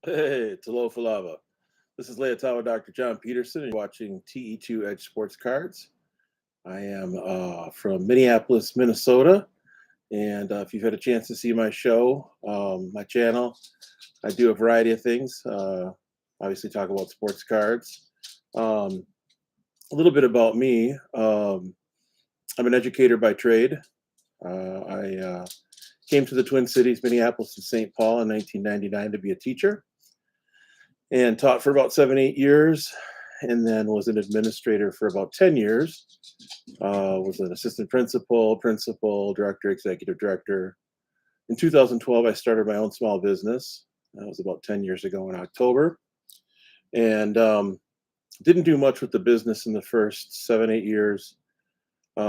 Hey, Talo Falava. This is Leotawa Dr. John Peterson, and you're watching TE2 Edge Sports Cards. I am from Minneapolis, Minnesota, and if you've had a chance to see my show, my channel, I do a variety of things. Obviously, talk about sports cards. Um, a little bit about me. I'm an educator by trade. I came to the Twin Cities, Minneapolis, and St. Paul in 1999 to be a teacher, and taught for about 7, 8 years, and then was an administrator for about 10 years. Was an assistant principal, director, executive director. In 2012, I started my own small business. That was about 10 years ago in October, and didn't do much with the business in the first 7, 8 years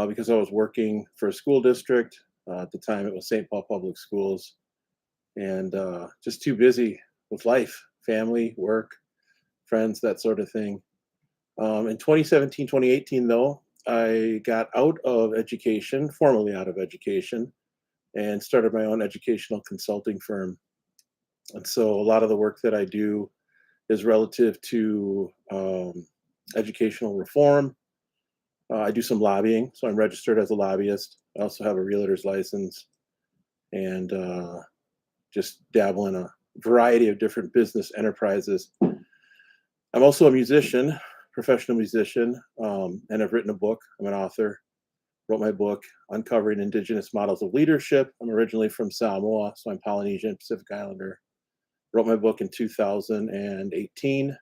because I was working for a school district. At the time, it was St. Paul Public Schools, and just too busy with life, family, work, friends, that sort of thing. In 2017, 2018, though, I got out of education, formally out of education, and started my own educational consulting firm. And so a lot of the work that I do is relative to educational reform. I do some lobbying, so I'm registered as a lobbyist. I also have a realtor's license, and just dabble in a variety of different business enterprises. I'm also a musician, professional musician, and I've written a book. I'm an author. Wrote my book, Uncovering Indigenous Models of Leadership. I'm originally from Samoa, so I'm Polynesian, Pacific Islander. Wrote my book in 2018,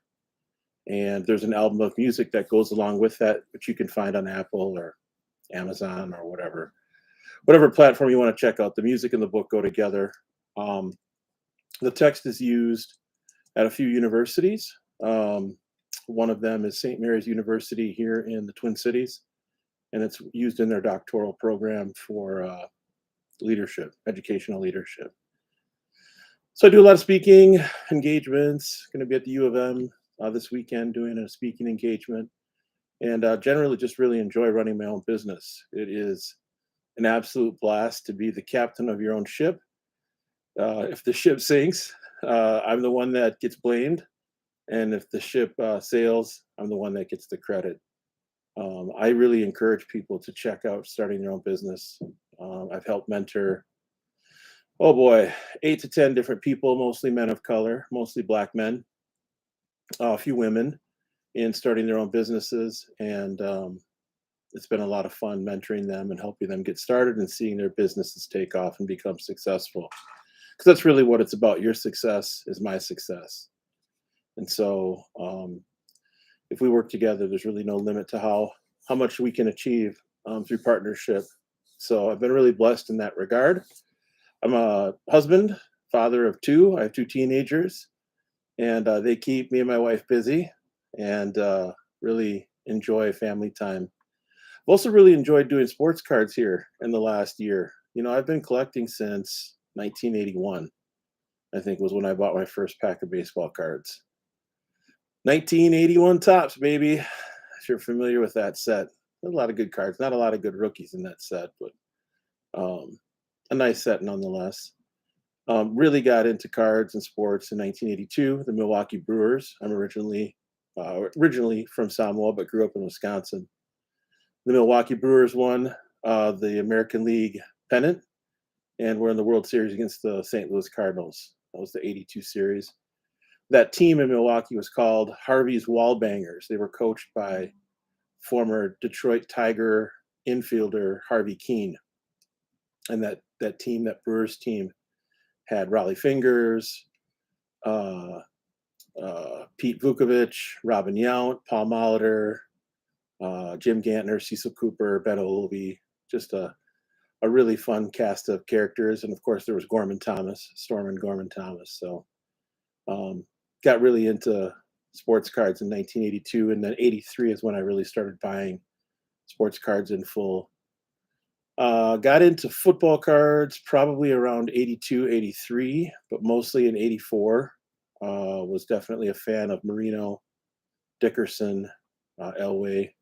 and there's an album of music that goes along with that, which you can find on Apple or Amazon or whatever platform you want to check out. The music and the book go together. The text is used at a few universities. One of them is St. Mary's University here in the Twin Cities, and it's used in their doctoral program for leadership, educational leadership. So I do a lot of speaking engagements. Going to be at the U of M this weekend doing a speaking engagement, and generally just really enjoy running my own business. It is an absolute blast to be the captain of your own ship. If the ship sinks, I'm the one that gets blamed. And if the ship sails, I'm the one that gets the credit. I really encourage people to check out starting their own business. I've helped mentor, oh boy, 8 to 10 different people, mostly men of color, mostly Black men, a few women, in starting their own businesses. And it's been a lot of fun mentoring them and helping them get started and seeing their businesses take off and become successful. Because that's really what it's about. Your success is my success. And so if we work together, there's really no limit to how much we can achieve through partnership. So I've been really blessed in that regard. I'm a husband, father of two. I have two teenagers, and they keep me and my wife busy, and really enjoy family time. I've also really enjoyed doing sports cards here in the last year. You know, I've been collecting since 1981, I think was when I bought my first pack of baseball cards. 1981 tops, baby. If you're familiar with that set, there's a lot of good cards. Not a lot of good rookies in that set, but a nice set nonetheless. Really got into cards and sports in 1982. The Milwaukee Brewers. I'm originally from Samoa, but grew up in Wisconsin. The Milwaukee Brewers won the American League pennant, and we're in the World Series against the St. Louis Cardinals. That was the '82 series. That team in Milwaukee was called Harvey's Wallbangers. They were coached by former Detroit Tiger infielder Harvey Keene. And that team, that Brewers team, had Raleigh Fingers, Pete Vukovich, Robin Yount, Paul Molitor, Jim Gantner, Cecil Cooper, Ben Olovey. Just a really fun cast of characters. And of course, there was Gorman Thomas, Stormin Gorman Thomas. So got really into sports cards in 1982, and then '83 is when I really started buying sports cards in full. Got into football cards probably around '82, '83, but mostly in '84. Was definitely a fan of Marino, Dickerson, Elway,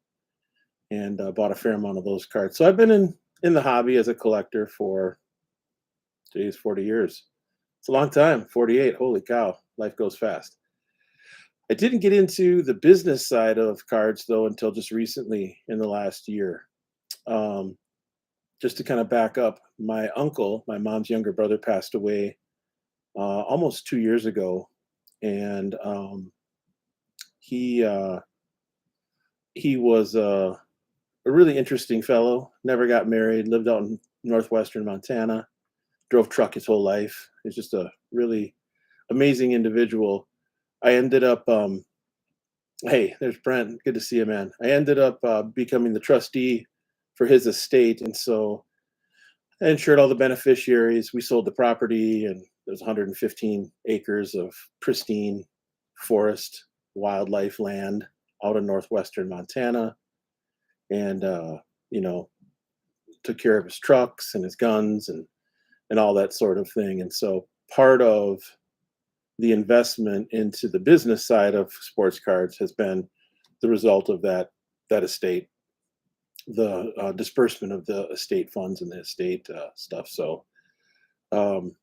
and bought a fair amount of those cards. So I've been in the hobby as a collector for 40 years. It's a long time. 48. Holy cow! Life goes fast. I didn't get into the business side of cards though until just recently in the last year. Um, just to kind of back up, my uncle, my mom's younger brother, passed away almost 2 years ago, and he uh, he was a really interesting fellow. Never got married. Lived out in northwestern Montana. Drove truck his whole life. He's just a really amazing individual. I ended up, hey, there's Brent. Good to see you, man. I ended up becoming the trustee for his estate, and so I insured all the beneficiaries. We sold the property, and there's 115 acres of pristine forest, wildlife land out in northwestern Montana, and you know, took care of his trucks and his guns and all that sort of thing. And so part of the investment into the business side of sports cards has been the result of that estate, the disbursement of the estate funds and the estate stuff. So um,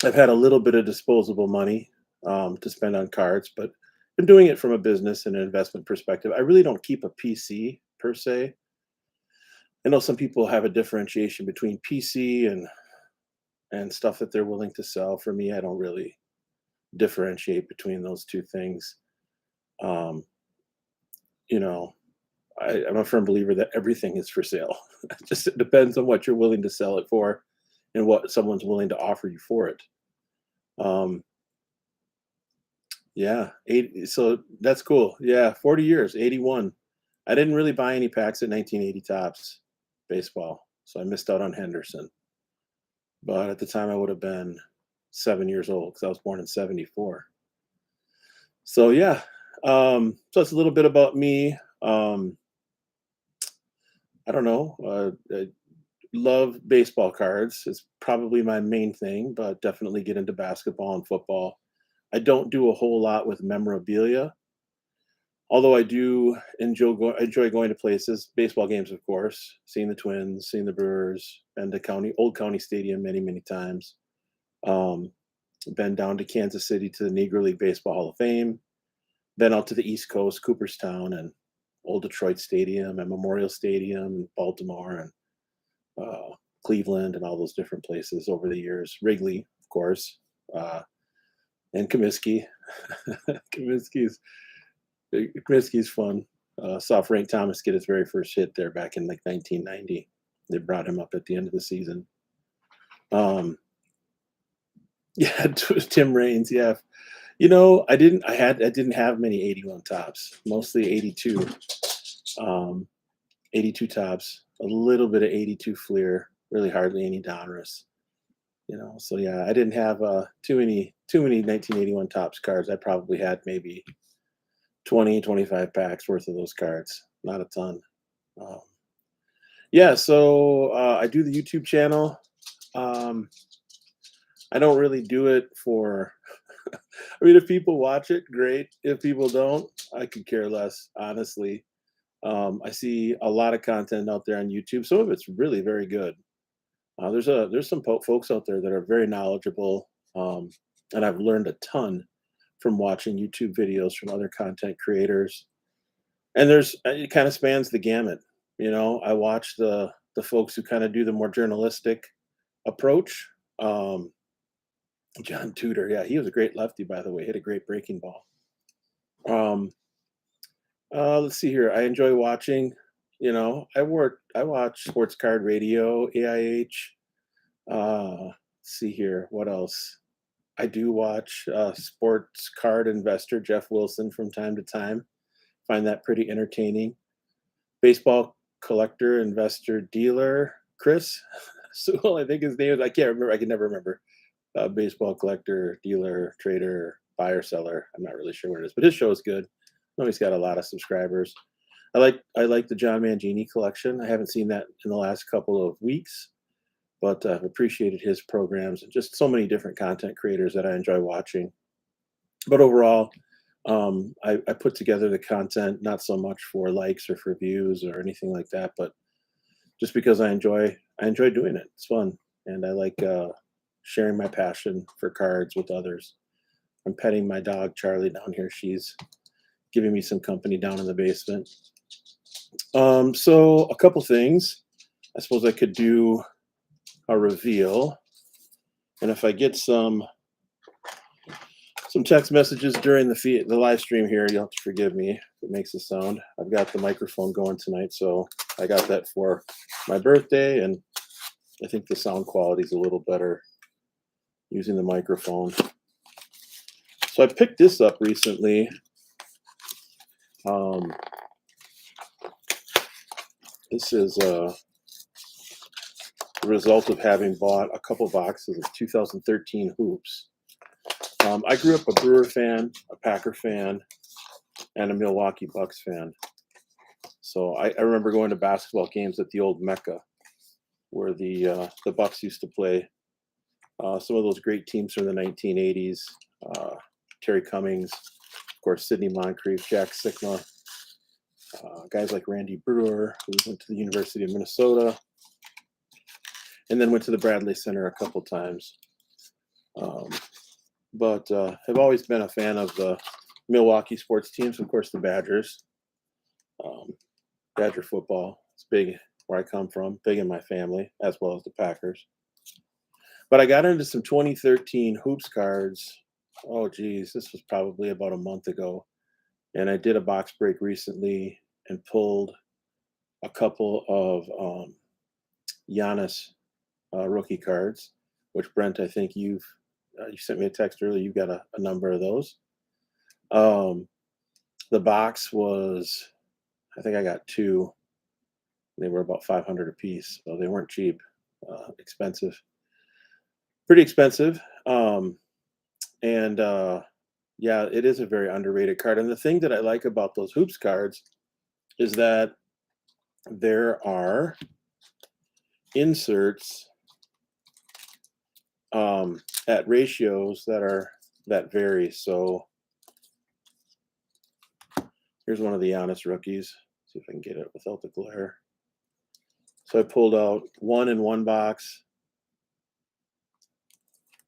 I've had a little bit of disposable money to spend on cards, but been doing it from a business and an investment perspective. I really don't keep a PC per se. I know some people have a differentiation between PC and stuff that they're willing to sell. For me, I don't really differentiate between those two things. Um, you know, I'm a firm believer that everything is for sale. Just it depends on what you're willing to sell it for and what someone's willing to offer you for it. Um, yeah, so that's cool. Yeah, 40 years, 81. I didn't really buy any packs at 1980 tops baseball, so I missed out on Henderson. But at the time, I would have been 7 years old because I was born in '74. So yeah, so it's a little bit about me. Um, I don't know. I love baseball cards. It's probably my main thing, but definitely get into basketball and football. I don't do a whole lot with memorabilia, although I do enjoy going to places, baseball games, of course, seeing the Twins, seeing the Brewers, been to Old County Stadium many times. Um, been down to Kansas City to the Negro League Baseball Hall of Fame. Been out to the East Coast, Cooperstown, and Old Detroit Stadium, and Memorial Stadium, Baltimore, and Cleveland, and all those different places over the years. Wrigley, of course, uh, and Comiskey. Comiskey's Comiskey's fun. Saw Frank Thomas get his very first hit there back in like 1990. They brought him up at the end of the season. Um, yeah, Tim Raines. Yeah, I didn't have many 81 tops, mostly 82. 82 tops, a little bit of 82 Fleer, really hardly any Donruss. So yeah, I didn't have too many 1981 tops cards. I probably had maybe 20-25 packs worth of those cards, not a ton. Um, yeah, so I do the YouTube channel. Um, I don't really do it for. I mean, if people watch it, great. If people don't, I could care less, honestly. I see a lot of content out there on YouTube. Some of it's really very good. There's some folks out there that are very knowledgeable, and I've learned a ton from watching YouTube videos from other content creators. And it kind of spans the gamut. I watch the folks who kind of do the more journalistic approach. Um, John Tudor, yeah, he was a great lefty, by the way. Hit a great breaking ball. Um, let's see here. I enjoy watching. I watch Sports Card Radio, AIH. Let's see here. What else? I do watch Sports Card Investor Jeff Wilson from time to time. Find that pretty entertaining. Baseball Collector Investor Dealer Chris Sewell, I think his name is. I can't remember. I can never remember. Baseball collector, dealer, trader, buyer, seller. I'm not really sure what it is, but his show is good. I know he's got a lot of subscribers. I like the John Mangini collection. I haven't seen that in the last couple of weeks, but I've appreciated his programs and just so many different content creators that I enjoy watching. But overall, I put together the content not so much for likes or for views or anything like that, but just because I enjoy doing it. It's fun, and I like sharing my passion for cards with others. I'm petting my dog, Charlie, down here. She's giving me some company down in the basement. So a couple things. I suppose I could do a reveal. And if I get some text messages during the live stream here, you'll have to forgive me if it makes a sound. I've got the microphone going tonight, so I got that for my birthday, and I think the sound quality is a little better using the microphone. So I picked this up recently. This is the result of having bought a couple boxes of 2013 hoops. I grew up a Brewer fan, a Packer fan, and a Milwaukee Bucks fan. So I remember going to basketball games at the old Mecca, where the Bucks used to play. Some of those great teams from the 1980s, Terry Cummings, of course, Sidney Moncrief, Jack Sikma, guys like Randy Brewer, who went to the University of Minnesota, and then went to the Bradley Center a couple times. But have always been a fan of the Milwaukee sports teams, of course, the Badgers. Badger football is big where I come from, big in my family, as well as the Packers. But I got into some 2013 hoops cards. Oh, geez, this was probably about a month ago. And I did a box break recently and pulled a couple of Giannis rookie cards, which, Brent, I think you sent me a text earlier. You've got a number of those. The box was, I think I got two. They were about $500 a piece, so they weren't cheap, expensive, pretty expensive. Yeah, it is a very underrated card. And the thing that I like about those hoops cards is that there are inserts at ratios that vary. So here's one of the Giannis rookies. See if I can get it without the glare. So I pulled out one in one box,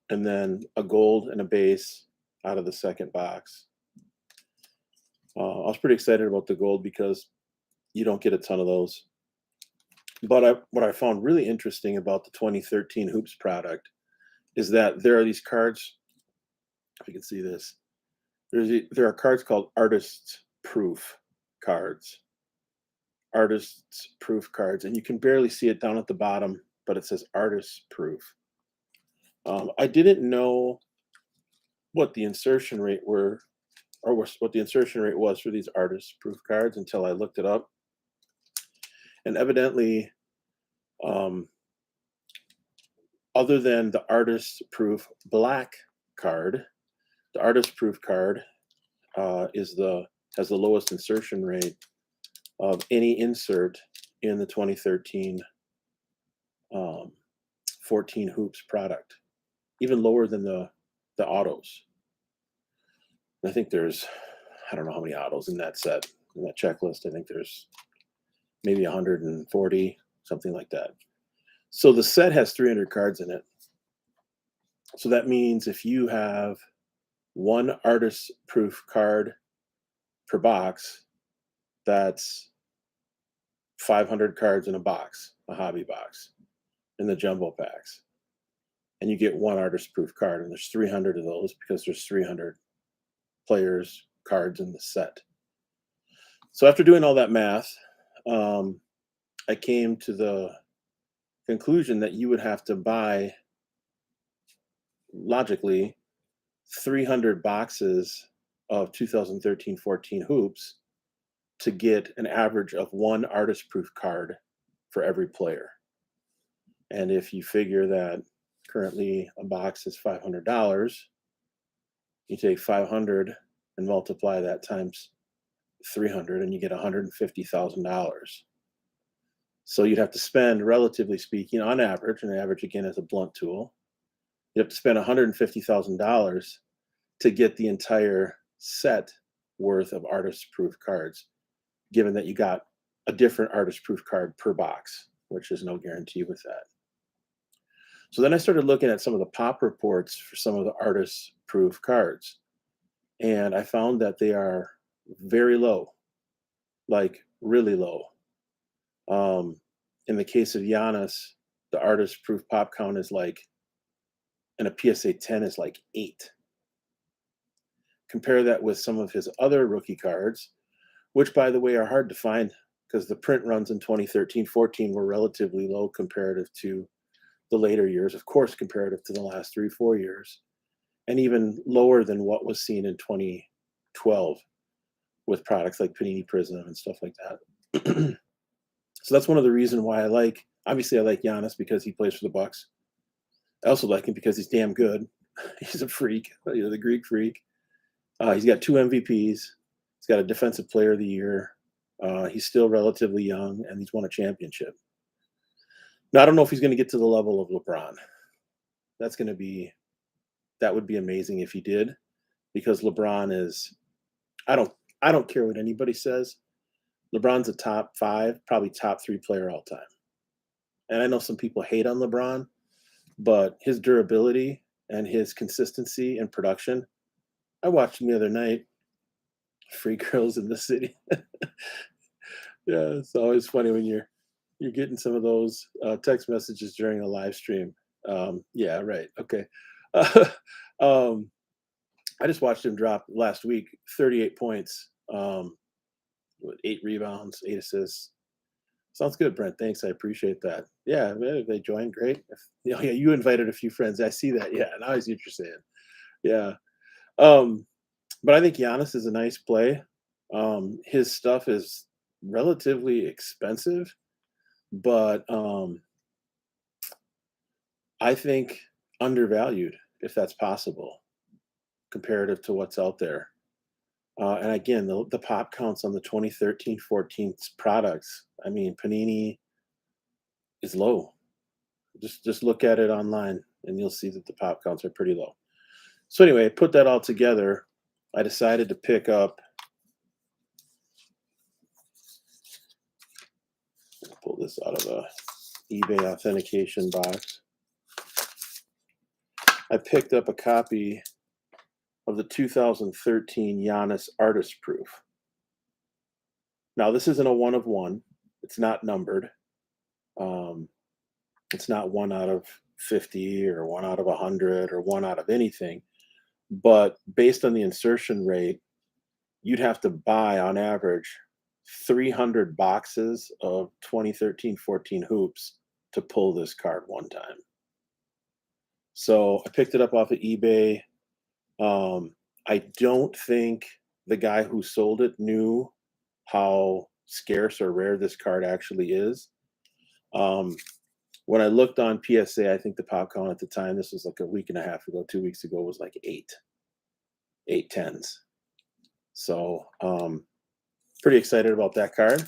and then a gold and a base out of the second box. I was pretty excited about the gold because you don't get a ton of those. But what I found really interesting about the 2013 Hoops product is that there are these cards. If you can see this, there are cards called artist's proof cards. Artist's proof cards, and you can barely see it down at the bottom, but it says artist's proof. I didn't know what the insertion rate were, or what the insertion rate was for these artist proof cards until I looked it up. And evidently, other than the artist proof black card, the artist proof card has the lowest insertion rate of any insert in the 2013 14 Hoops product, even lower than the autos. I think there's, I don't know how many autos in that set, in that checklist. I think there's maybe 140, something like that. So the set has 300 cards in it. So that means if you have one artist proof card per box, that's 500 cards in a box, a hobby box, in the jumbo packs. And you get one artist proof card, and there's 300 of those because there's 300 players' cards in the set. So after doing all that math, I came to the conclusion that you would have to buy, logically, 300 boxes of 2013-14 Hoops to get an average of one artist proof card for every player. And if you figure that currently a box is $500, you take 500 and multiply that times 300, and you get $150,000. So you'd have to spend, relatively speaking, on average, and average again is a blunt tool, you have to spend $150,000 to get the entire set worth of artist proof cards, given that you got a different artist proof card per box, which is no guarantee with that. So then I started looking at some of the pop reports for some of the artist proof cards, and I found that they are very low, like really low. Um, in the case of Giannis, the artist proof pop count is like, and a PSA 10 is like 8. Compare that with some of his other rookie cards, which, by the way, are hard to find because the print runs in 2013, 14 were relatively low comparative to the later years, of course, comparative to the last 3, 4 years, and even lower than what was seen in 2012 with products like Panini Prism and stuff like that. So that's one of the reasons why obviously I like Giannis because he plays for the Bucks. I also like him because he's damn good. He's a freak, the Greek freak. He's got 2 MVPs. He's got a Defensive Player of the Year. He's still relatively young, and he's won a championship. Now, I don't know if he's going to get to the level of LeBron. That would be amazing if he did, because LeBron is, I don't care what anybody says. LeBron's a top 5, probably top 3 player all time. And I know some people hate on LeBron, but his durability and his consistency and production. I watched him the other night. Free girls in the city. Yeah, it's always funny when you're getting some of those text messages during a live stream. Yeah, right. Okay. Um, I just watched him drop last week, 38 points, with 8 rebounds, 8 assists. Sounds good, Brent. Thanks. I appreciate that. Yeah, if they joined, great. Yeah, you invited a few friends. I see that. Yeah, now I see what you're saying. Yeah. But I think Giannis is a nice play. His stuff is relatively expensive, but I think undervalued, if that's possible, comparative to what's out there. And again, the pop counts on the 2013, 14 products. I mean, Panini is low. Just look at it online, and you'll see that the pop counts are pretty low. So anyway, put that all together. I decided to pick up. Pull this out of a eBay authentication box. I picked up a copy of the 2013 Giannis Artist Proof. Now, this isn't a 1 of 1. It's not numbered. It's not 1 out of 50 or 1 out of 100 or 1 out of anything. But based on the insertion rate, you'd have to buy, on average, 300 boxes of 2013-14 hoops to pull this card one time. So I picked it up off of eBay. I don't think the guy who sold it knew how scarce or rare this card actually is. When I looked on PSA, I think the pop count at the time, this was like a week and a half ago, 2 weeks ago, was like 8 tens. So pretty excited about that card.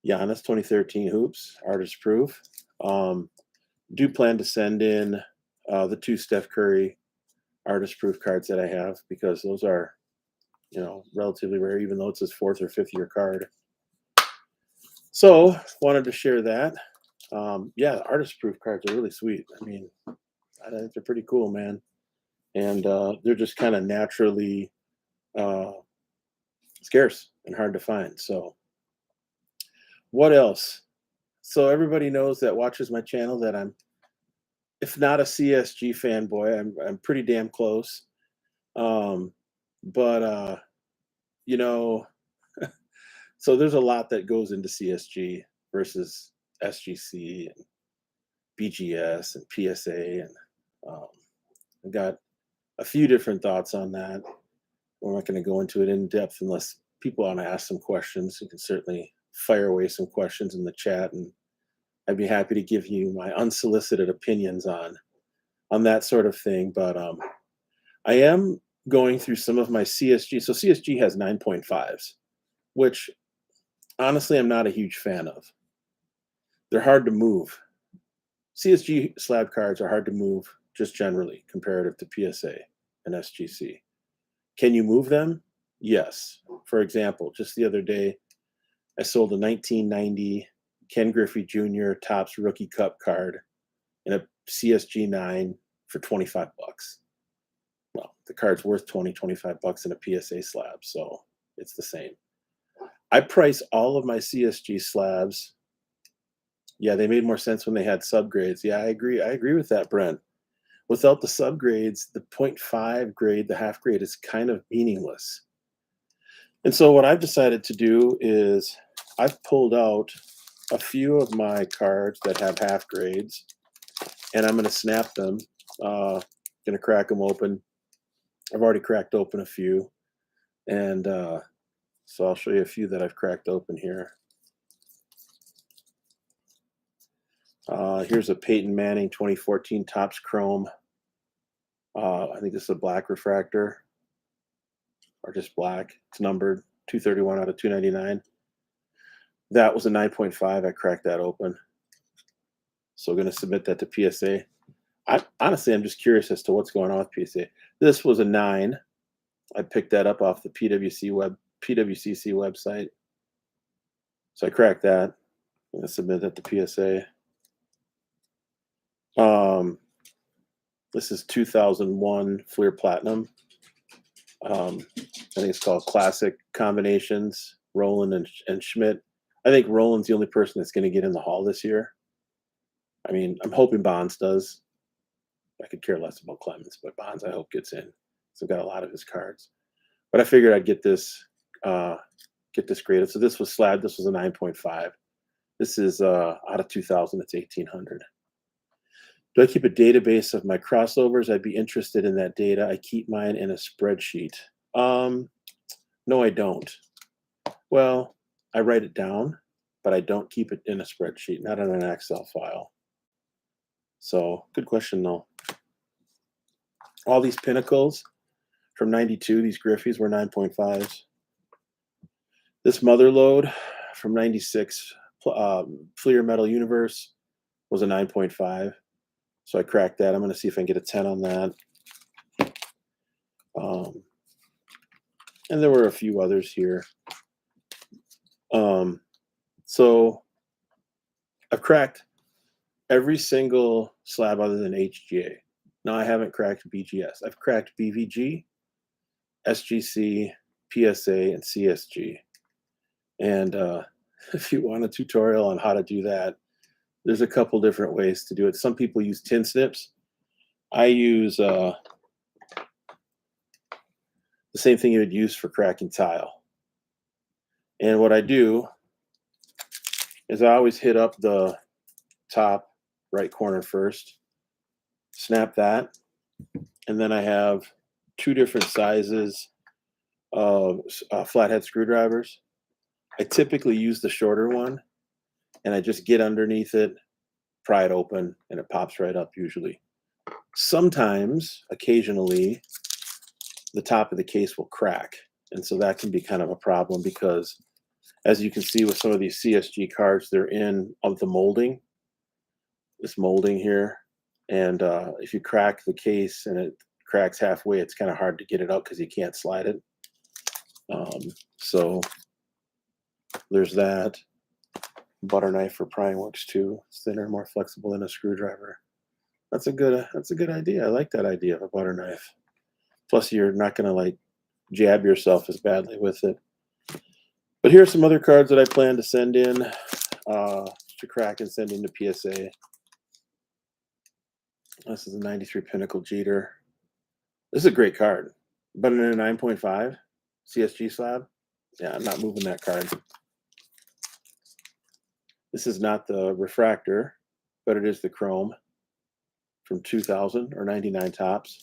Giannis 2013 hoops, artist proof. Do plan to send in the 2 Steph Curry artist proof cards that I have, because those are, relatively rare, even though it's his 4th or 5th year card. So wanted to share that. Yeah, the artist proof cards are really sweet. I mean, I think they're pretty cool, man. And they're just kind of naturally scarce and hard to find. So what else? So everybody knows that watches my channel that I'm, if not a CSG fanboy, I'm pretty damn close. But so there's a lot that goes into CSG versus SGC and BGS and PSA, and I've got a few different thoughts on that. We're not going to go into it in depth unless people want to ask some questions. You can certainly fire away some questions in the chat, and I'd be happy to give you my unsolicited opinions on that sort of thing. But I am going through some of my CSG. So CSG has 9.5s, which honestly I'm not a huge fan of. They're hard to move. CSG slab cards are hard to move just generally comparative to PSA and SGC. Can you move them? Yes. For example, just the other day, I sold a 1990 Ken Griffey Jr. Topps Rookie Cup card in a CSG 9 for 25 bucks. Well, the card's worth 25 bucks in a PSA slab, so it's the same. I price all of my CSG slabs. Yeah, they made more sense when they had subgrades. Yeah, I agree with that, Brent. Without the subgrades, the 0.5 grade, the half grade, is kind of meaningless. And so what I've decided to do is I've pulled out a few of my cards that have half grades, and I'm going to snap them. Going to crack them open. I've already cracked open a few, and so I'll show you a few that I've cracked open here. Here's a Peyton Manning 2014 Topps Chrome. I think this is a black refractor, or just black. It's numbered 231 out of 299. That was a 9.5. I cracked that open. So I'm going to submit that to PSA. Honestly, I'm just curious as to what's going on with PSA. This was a 9. I picked that up off the PWCC website. So I cracked that. I'm going to submit that to PSA. This is 2001 Fleer Platinum. I think it's called Classic Combinations, Roland and Schmidt. I think Roland's the only person that's going to get in the Hall this year. I mean, I'm hoping Bonds does. I could care less about Clemens, but Bonds I hope gets in. So I've got a lot of his cards. But I figured I'd get this graded. So this was slab. This was a 9.5. This is out of 2000. It's 1800. Do I keep a database of my crossovers? I'd be interested in that data. I keep mine in a spreadsheet. No, I don't. Well, I write it down, but I don't keep it in a spreadsheet, not in an Excel file. So good question, though. All these Pinnacles from 92, these Griffeys were 9.5s. This Mother Lode from 96, Fleer Metal Universe, was a 9.5. So I cracked that. I'm going to see if I can get a 10 on that. And there were a few others here. So I've cracked every single slab other than HGA. Now I haven't cracked BGS. I've cracked BVG, SGC, PSA, and CSG. And if you want a tutorial on how to do that, there's a couple different ways to do it. Some people use tin snips. I use the same thing you would use for cracking tile. And what I do is I always hit up the top right corner first, snap that, and then I have two different sizes of flathead screwdrivers. I typically use the shorter one, and I just get underneath it, pry it open, and it pops right up usually. Sometimes, occasionally, the top of the case will crack, and so that can be kind of a problem because, as you can see with some of these CSG cards, they're in of the molding, this molding here, and if you crack the case and it cracks halfway, it's kind of hard to get it out because you can't slide it. So there's that. Butter knife for prying works too. It's thinner, more flexible than a screwdriver. That's a good idea. I like that idea of a butter knife. Plus, you're not going to like jab yourself as badly with it. But here's some other cards that I plan to send in to crack and send into PSA. This is a 93 Pinnacle Jeter. This is a great card, but in a 9.5 CSG slab, yeah, I'm not moving that card. This is not the refractor, but it is the chrome from 2000 or 99 Topps.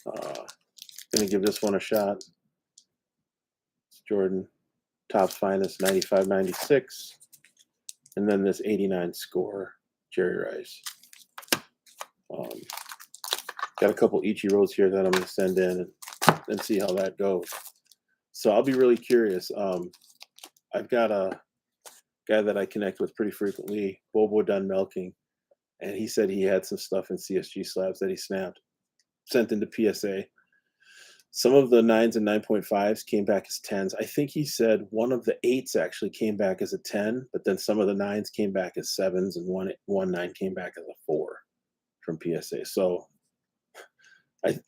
Gonna give this one a shot. It's Jordan Topps Finest 95-96, and then this 89 Score Jerry Rice. Got a couple Ichiros here that I'm going to send in and see how that goes. So I'll be really curious. I've got a guy that I connect with pretty frequently, Bobo Done Melking, and he said he had some stuff in CSG slabs that he snapped, sent into PSA. Some of the 9s and 9.5s came back as 10s. I think he said one of the 8s actually came back as a 10, but then some of the 9s came back as 7s, and one 9 came back as a 4 from PSA. So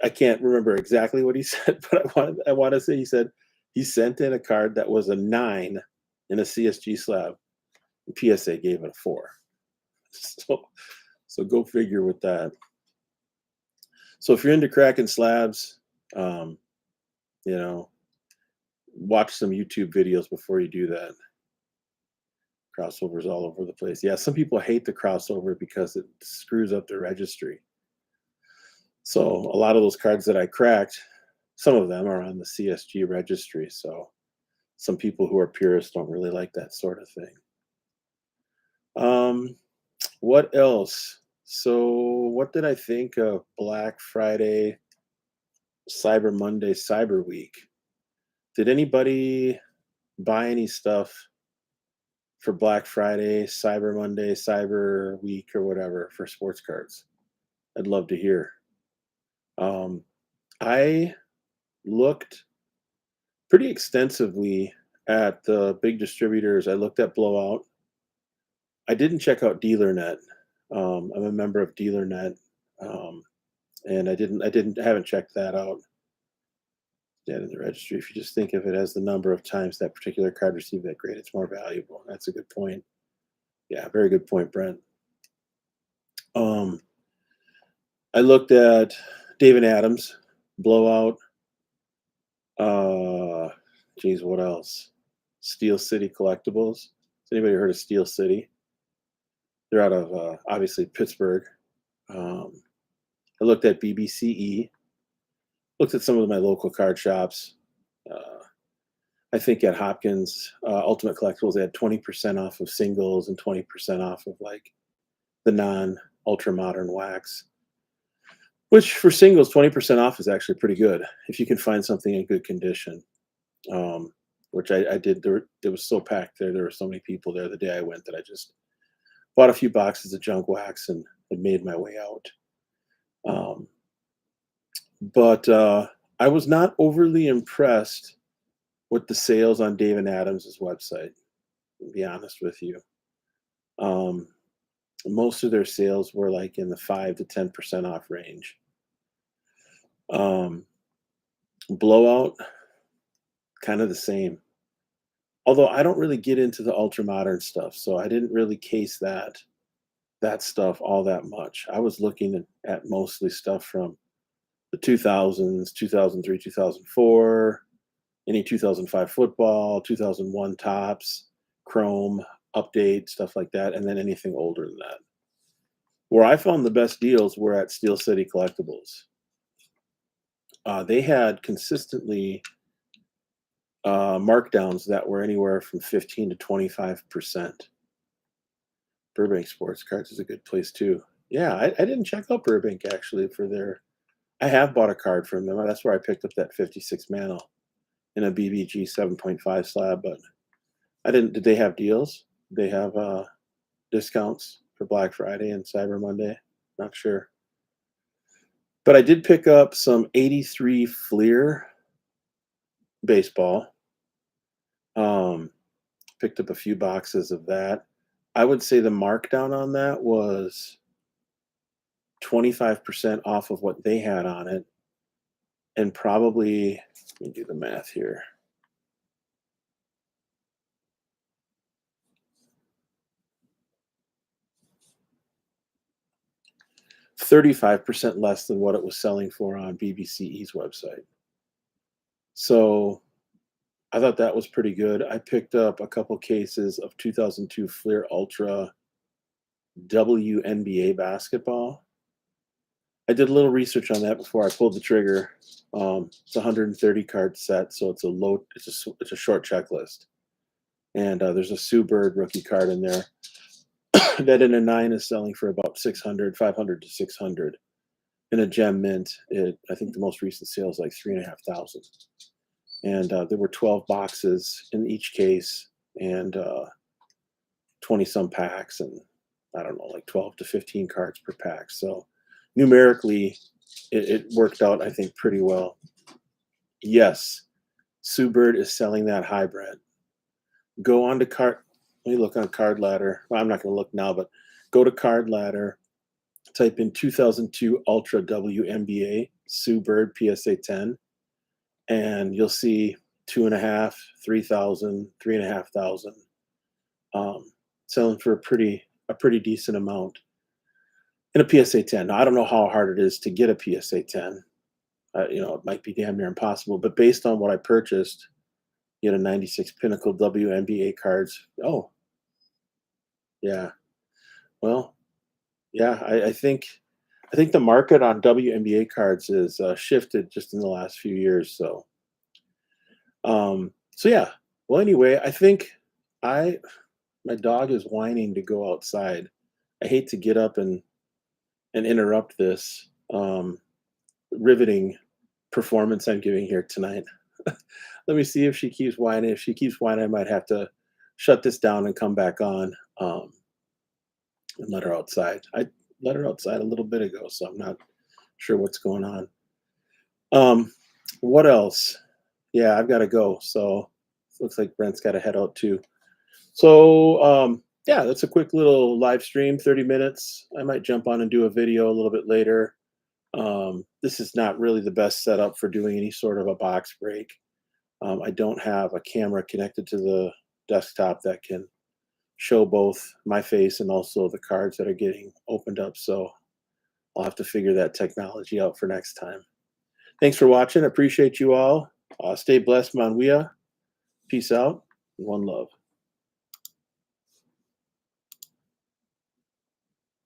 I can't remember exactly what he said, but I want to say he said he sent in a card that was a 9 in a CSG slab. PSA gave it a 4. So go figure with that. So if you're into cracking slabs, you know, watch some YouTube videos before you do that. Crossovers all over the place. Yeah, some people hate the crossover because it screws up the registry. So a lot of those cards that I cracked, some of them are on the CSG registry. So some people who are purists don't really like that sort of thing. What else? So what did I think of Black Friday, Cyber Monday, Cyber Week? Did anybody buy any stuff for Black Friday, Cyber Monday, Cyber Week, or whatever for sports cards? I'd love to hear. I looked pretty extensively at the big distributors. I looked at Blowout. I didn't check out DealerNet. I'm a member of DealerNet, and I haven't checked that out. Dead in the registry. If you just think of it as the number of times that particular card received that grade, it's more valuable. That's a good point. Yeah, very good point, Brent. I looked at David Adams, Blowout. Geez, what else? Steel City Collectibles. Has anybody heard of Steel City? They're out of obviously Pittsburgh. I looked at BBCE. Looked at some of my local card shops. I think at Hopkins Ultimate Collectibles, they had 20% off of singles and 20% off of like the non-ultra modern wax. Which for singles, 20% off is actually pretty good if you can find something in good condition. Which I did. There was so packed there. There were so many people there the day I went that I just bought a few boxes of junk wax and made my way out. But I was not overly impressed with the sales on David Adams' website, to be honest with you. Most of their sales were like in the 5 to 10% off range. Blowout, kind of the same. Although I don't really get into the ultra modern stuff, so I didn't really case that stuff all that much. I was looking at mostly stuff from the 2000s, 2003, 2004, any 2005 football, 2001 tops, Chrome, update, stuff like that, and then anything older than that. Where I found the best deals were at Steel City Collectibles. They had consistently markdowns that were anywhere from 15 to 25%. Burbank Sports Cards is a good place too. Yeah, I didn't check out Burbank actually for their. I have bought a card from them. That's where I picked up that 56 Mantle in a BBG 7.5 slab. But I didn't. Did they have deals? They have discounts for Black Friday and Cyber Monday. Not sure. But I did pick up some 83 Fleer baseball. Picked up a few boxes of that. I would say the markdown on that was 25% off of what they had on it. And probably, let me do the math here. $35% less than what it was selling for on BBCE's website. So I thought that was pretty good. I picked up a couple cases of 2002 Fleer Ultra WNBA basketball. I did a little research on that before I pulled the trigger. It's a 130 card set, so it's a short checklist. And there's a Sue Bird rookie card in there that in a 9 is selling for about 500 to 600. In a gem mint, I think the most recent sale is like 3,500. And there were 12 boxes in each case and 20 some packs, and I don't know, like 12 to 15 cards per pack. So numerically, it worked out, I think, pretty well. Yes, Sue Bird is selling that hybrid. Go on to card. Let me look on Card Ladder. Well, I'm not going to look now, but go to Card Ladder. Type in 2002 Ultra WNBA Sue Bird PSA 10, and you'll see 2.5, 3,000, 3,500, selling for a pretty decent amount in a PSA 10. Now, I don't know how hard it is to get a PSA 10. It might be damn near impossible, but based on what I purchased, you had a 96 Pinnacle WNBA cards. Oh, yeah. Well, yeah, I think the market on WNBA cards is shifted just in the last few years. So yeah. Well, anyway, I think I my dog is whining to go outside. I hate to get up and interrupt this riveting performance I'm giving here tonight. Let me see if she keeps whining. If she keeps whining, I might have to shut this down and come back on, and let her outside. I let her outside a little bit ago, so I'm not sure what's going on. Um, what else? Yeah, I've got to go. So looks like Brent's got to head out too. So yeah, that's a quick little live stream, 30 minutes. I might jump on and do a video a little bit later. This is not really the best setup for doing any sort of a box break. I don't have a camera connected to the desktop that can show both my face and also the cards that are getting opened up. So I'll have to figure that technology out for next time. Thanks for watching. Appreciate you all. Stay blessed, Manwia. Peace out. One love.